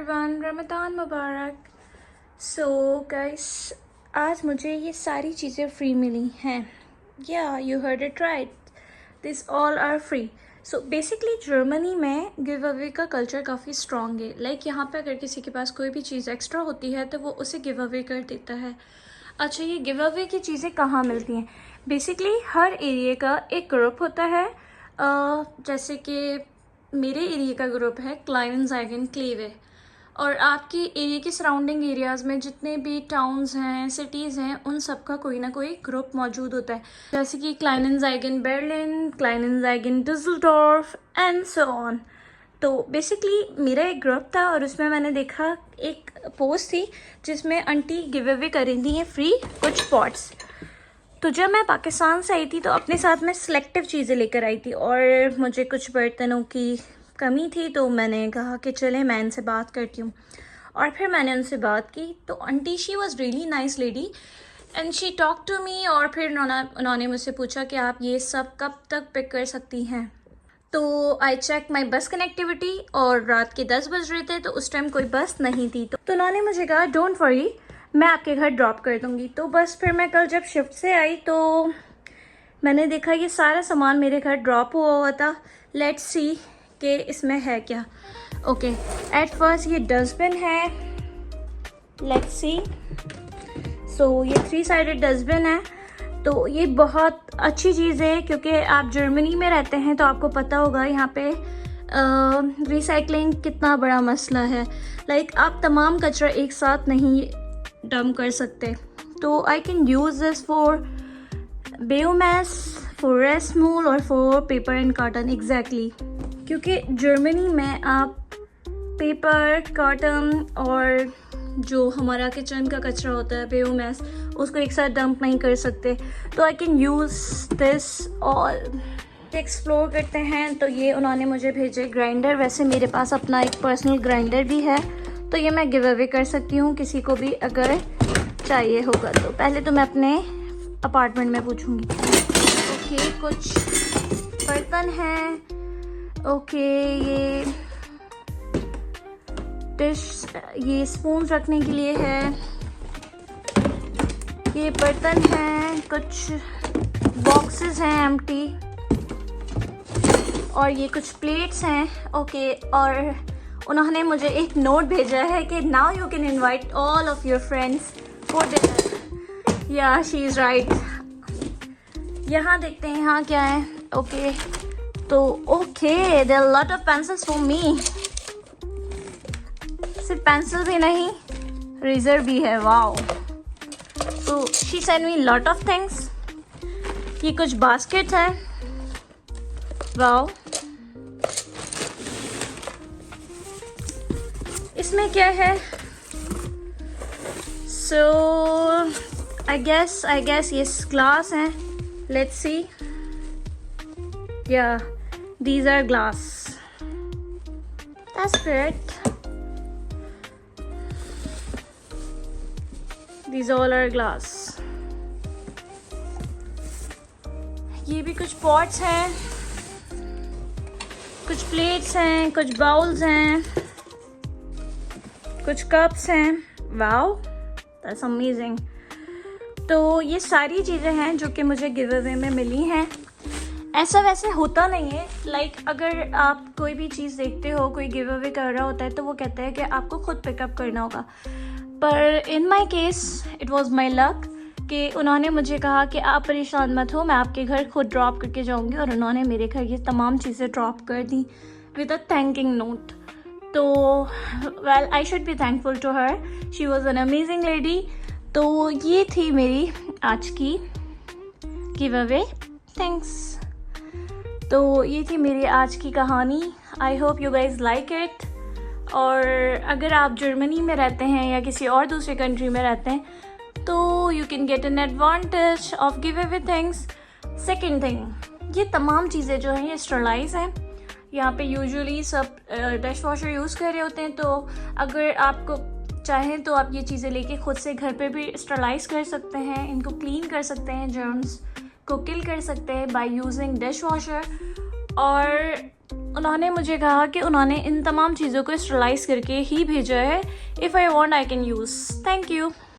Everyone, Ramzan मुबारक। So guys, आज मुझे ये सारी चीज़ें फ्री मिली हैं। Yeah you heard it right, this all are free. So basically Germany में गिव अवे का कल्चर काफ़ी स्ट्रॉन्ग है। लाइक यहाँ पे अगर किसी के पास कोई भी चीज़ एक्स्ट्रा होती है तो वो उसे गिव अवे कर देता है। अच्छा, ये गिव अवे की चीज़ें कहाँ मिलती हैं? बेसिकली हर एरिया का एक ग्रुप होता है। जैसे कि मेरे एरिया का ग्रुप है क्लाइनेंज़ाइगन क्लेवे, और आपके एरिया के सराउंडिंग एरियाज़ में जितने भी टाउन्स हैं, सिटीज़ हैं, उन सब का कोई ना कोई ग्रुप मौजूद होता है। जैसे कि क्लाइनेंज़ाइगन बर्लिन, क्लाइनेंज़ाइगन डुसलडोर्फ एंड सो ऑन। तो बेसिकली मेरा एक ग्रुप था और उसमें मैंने देखा एक पोस्ट थी जिसमें आंटी गिव अवे कर रही थी फ्री कुछ पॉट्स। तो जब मैं पाकिस्तान से आई थी तो अपने साथ में सिलेक्टिव चीज़ें लेकर आई थी और मुझे कुछ बर्तनों की कमी थी, तो मैंने कहा कि चले मैं इनसे बात करती हूँ। और फिर मैंने उनसे बात की तो aunty she was really nice lady and she talk to me. और फिर उन्होंने मुझसे पूछा कि आप ये सब कब तक पिक कर सकती हैं। तो आई चेक माई बस कनेक्टिविटी और रात के 10 बज रहे थे, तो उस टाइम कोई बस नहीं थी। तो उन्होंने मुझे कहा डोंट वरी, मैं आपके घर ड्रॉप कर दूँगी। तो बस फिर मैं कल जब शिफ्ट से आई तो मैंने देखा ये सारा सामान मेरे घर ड्रॉप हुआ था। लेट्स सी कि इसमें है क्या। ओके, एट फर्स्ट ये डस्टबिन है। Let's see. सो ये 3 साइडेड डस्टबिन है। तो ये बहुत अच्छी चीज़ है क्योंकि आप जर्मनी में रहते हैं तो आपको पता होगा यहाँ पे रिसाइकलिंग कितना बड़ा मसला है। लाइक आप तमाम कचरा एक साथ नहीं डंप कर सकते। तो I can use this for biomass, for rest मूल और for paper and carton. Exactly, क्योंकि जर्मनी में आप पेपर, कार्टन और जो हमारा किचन का कचरा होता है बायोमास, उसको एक साथ डंप नहीं कर सकते। तो I can use this all. Explore करते हैं। तो ये उन्होंने मुझे भेजे ग्राइंडर। वैसे मेरे पास अपना एक पर्सनल ग्राइंडर भी है, तो ये मैं गिव अवे कर सकती हूँ किसी को भी अगर चाहिए होगा। तो पहले तो मैं अपने अपार्टमेंट में पूछूंगी। ओके, कुछ बर्तन हैं। ओके, ये डिश, ये स्पून रखने के लिए है। ये बर्तन हैं, कुछ बॉक्सेस हैं एम्प्टी, और ये कुछ प्लेट्स हैं। ओके, और उन्होंने मुझे एक नोट भेजा है कि now you can invite all of your friends for dinner. Yeah she is right. यहाँ देखते हैं यहाँ क्या है। ओके, तो okay there are lot of pencils for me. सिर्फ पेंसिल भी नहीं, रेजर भी है। वाओ। तो she send me lot of things. ये कुछ बास्केट्स हैं। वाओ। इसमें क्या है? सो आई गेस ये ग्लास हैं। Let's see. Yeah these are glass. That's great. These all are glass. ये भी कुछ पॉट्स हैं, कुछ प्लेट्स हैं, कुछ बाउल्स हैं, कुछ कप्स हैं। Wow, that's amazing. तो ये सारी चीज़ें हैं जो कि मुझे गिव अवे में मिली हैं। ऐसा वैसे होता नहीं है। लाइक अगर आप कोई भी चीज़ देखते हो, कोई गिव अवे कर रहा होता है तो वो कहते हैं कि आपको खुद पिकअप करना होगा। पर in my case it was my luck कि उन्होंने मुझे कहा कि आप परेशान मत हो, मैं आपके घर खुद ड्रॉप करके जाऊंगी। और उन्होंने मेरे घर ये तमाम चीज़ें ड्रॉप कर दी विद अ थैंकिंग नोट। तो well, I should be thankful to her. She was an amazing lady. तो ये थी मेरी आज की गिव अवे। थैंक्स। तो ये थी मेरी आज की कहानी। I hope you guys like it. और अगर आप जर्मनी में रहते हैं या किसी और दूसरे कंट्री में रहते हैं तो you can get an advantage of give away things. Second thing, ये तमाम चीज़ें जो हैं ये स्टरलाइज हैं। यहाँ पे यूजुअली सब डिश वॉशर यूज़ कर रहे होते हैं। तो अगर आपको चाहें तो आप ये चीज़ें लेके खुद से घर पे भी स्टरलाइज कर सकते हैं, इनको क्लीन कर सकते हैं, जर्म्स को किल कर सकते हैं बाय यूजिंग डिश वॉशर। और उन्होंने मुझे कहा कि उन्होंने इन तमाम चीज़ों को स्टरलाइज करके ही भेजा है. If I want I can use. Thank you.